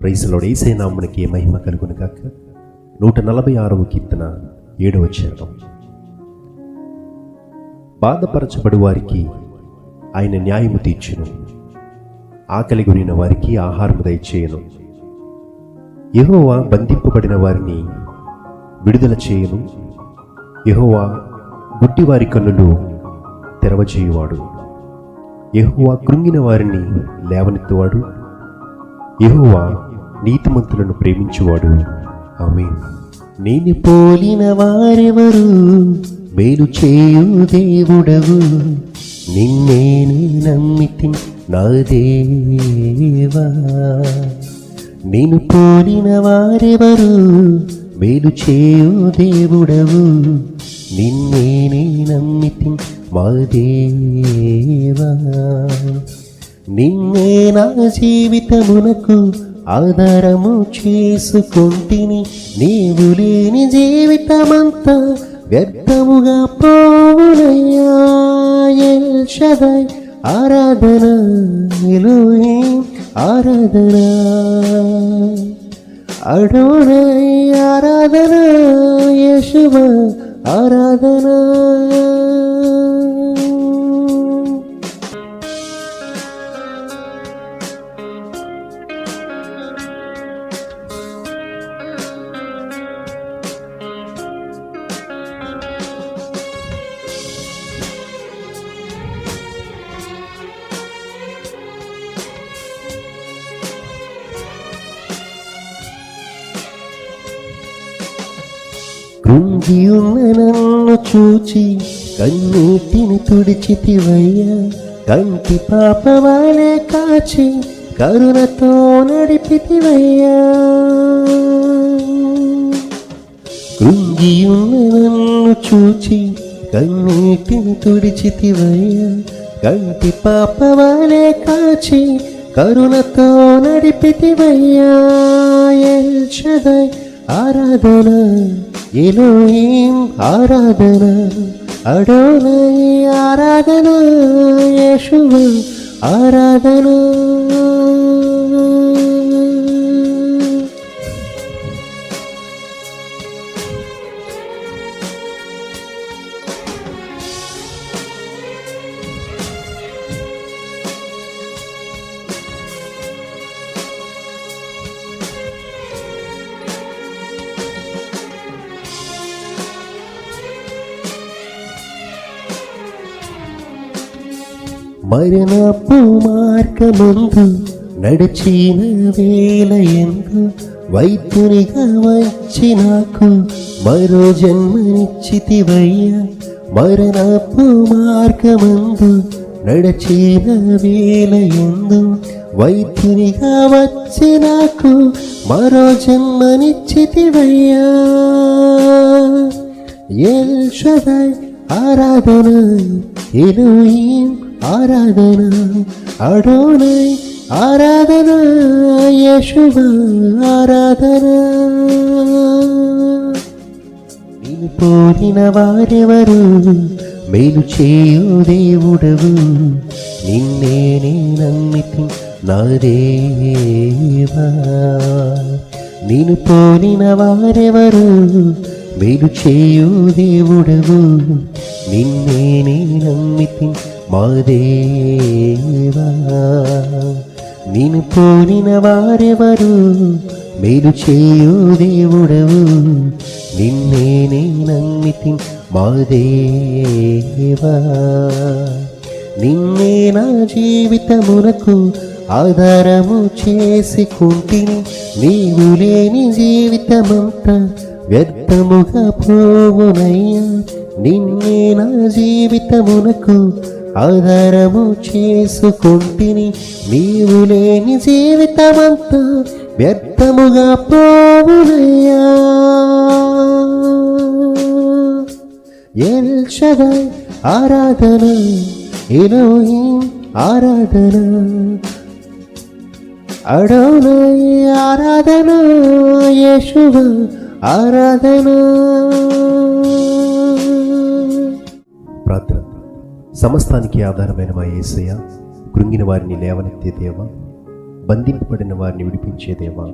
Praise lord. యేసయ్య నామమునకి మహిమ కలుగును గాక. 146వ కీర్తన 7వ చరణం. బాధపరచబడు వారికి ఆయన న్యాయము తీర్చును, ఆకలి గురిన వారికి ఆహారము దయచేయును. యెహోవా బంధింపబడిన వారిని విడుదల చేయును. యెహోవా గుడ్డివారి కన్నులు తెరవచేయువాడు. యెహోవా కృంగిన వారిని లేవనెత్తువాడు. యెహోవా నీతిమంతులను ప్రేమించువాడు. ఆమేన్. నేను పోలిన వారెవరు, మేలు చేయు దేవుడవు, నిన్నే నమ్మితి నా దేవా. నేను పోలిన వారెవరు, మేలు చేయు దేవుడవు, నిన్నే నమ్మితి మా దేవా. నిన్నే నా జీవితమునకు ఆధారము చేసుకొంటిని, నీవు లేని జీవితమంతా వ్యర్థముగా పోవునయ్యా. ఎల్ షదై ఆరాధన, ఎలోహిం ఆరాధన, అడోనై ఆరాధన, యేషువా ఆరాధన. కృంగియున్న నన్ను చూచి కన్నీటిని తుడిచితివయ్యా. కంటి పాప వలె కాచి కరుణతో నడిపితివయ్యా. కృంగియున్న నన్ను చూచి కన్నీటిని తుడిచితివయ్యా. కంటి పాప వలె కాచి కరుణతో నడిపితివయ్యా. ఎల్ షదై ఆరాధన, ఎలోహిం ఆరాధన, అడోనై ఆరాధన, యేషువా ఆరాధన. మరణపు మార్గమందు నడిచిన వేళయందు వైద్యునిగా వచ్చి నాకు మరో జన్మనిచ్చితివయ్యా. మరణపు మార్గమందు నడిచిన వేళయందు వైద్యునిగా వచ్చి నాకు మరో జన్మనిచ్చితివయ్యా. ఎల్ షదై ఆరాధన, ఎలోహిం ఆరాధన, అడోనై ఆరాధన, యేషువా ఆరాధన. నేను పోలిన వారెవరు, మేలు చేయు దేవుడవు, నిన్నే నమ్మితి నా దేవా. నేను పోలిన వారెవరు, మేలు చేయు దేవుడవు, నిన్నే నమ్మితి మా దేవా. నేను పోలిన వారెవరు, మేలు చేయు దేవుడవు, నిన్నే నమ్మితి మా దేవా. నిన్నే నా జీవితమునకు ఆధారము చేసుకుంటిని, నీవు లేని జీవితమంతా వ్యర్థముగా పోవునయ్యా. నిన్నే నా జీవితమునకు ఆధారము చేసుకుంటిని, నీవు లేని జీవితమంతా వ్యర్థముగా పోవునయ్యా. ఎల్ షదై ఆరాధన, ఎలోహిం ఆరాధన, అడోనై ఆరాధన, యేషువా ఆరాధన. ప్రార్థన. సమస్తానికి ఆధారమైన మా యేసయ్య, కృంగిన వారిని లేవనెత్తే దేవా, బంధింపబడిన వారిని విడిపించే దేవా,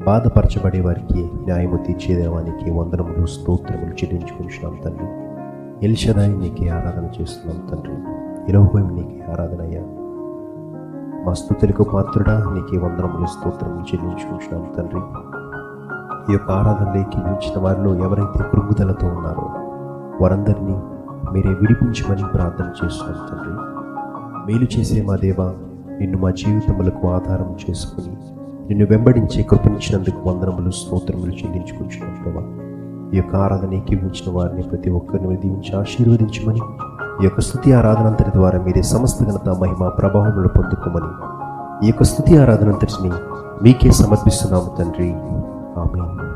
బాధపరచబడే వారికి న్యాయము తీర్చే దేవానికి వందనములు స్తోత్రములు చెల్లించుకుంటున్నాం తండ్రి. ఎల్షదాయి నీకే ఆరాధన చేస్తున్నాం తండ్రి. ఎలోహోం నీకే ఆరాధన అయ్యా. మా స్తుతులకు పాత్రుడా నీకే వందనములు స్తోత్రములు చెల్లించుకుంటున్నాం తండ్రి. ఈ యొక్క ఆరాధనలోకి మించిన వారిలో ఎవరైతే కృంగుదలతో ఉన్నారో వారందరినీ మీరే విడిపించమని ప్రార్థన చేస్తున్నాం తండ్రి. మేలు చేసే మా దేవా, నిన్ను మా జీవితములకు ఆధారం చేసుకుని నిన్ను వెంబడించే కృపనిచ్చినందుకు వందనములు స్తోత్రములు చెల్లించుకుంటున్నాం ప్రభా. ఈ యొక్క ఆరాధన ఏకీవించిన వారిని ప్రతి ఒక్కరిని దీవించి ఆశీర్వదించమని, ఈ యొక్క స్తుతి ఆరాధన అంతటి ద్వారా మీరే సమస్త ఘనత మహిమ ప్రభావములు పొందుకోమని ఈ యొక్క స్తుతి ఆరాధన అంతటిని మీకే సమర్పిస్తున్నాము తండ్రి. ఆమేన్.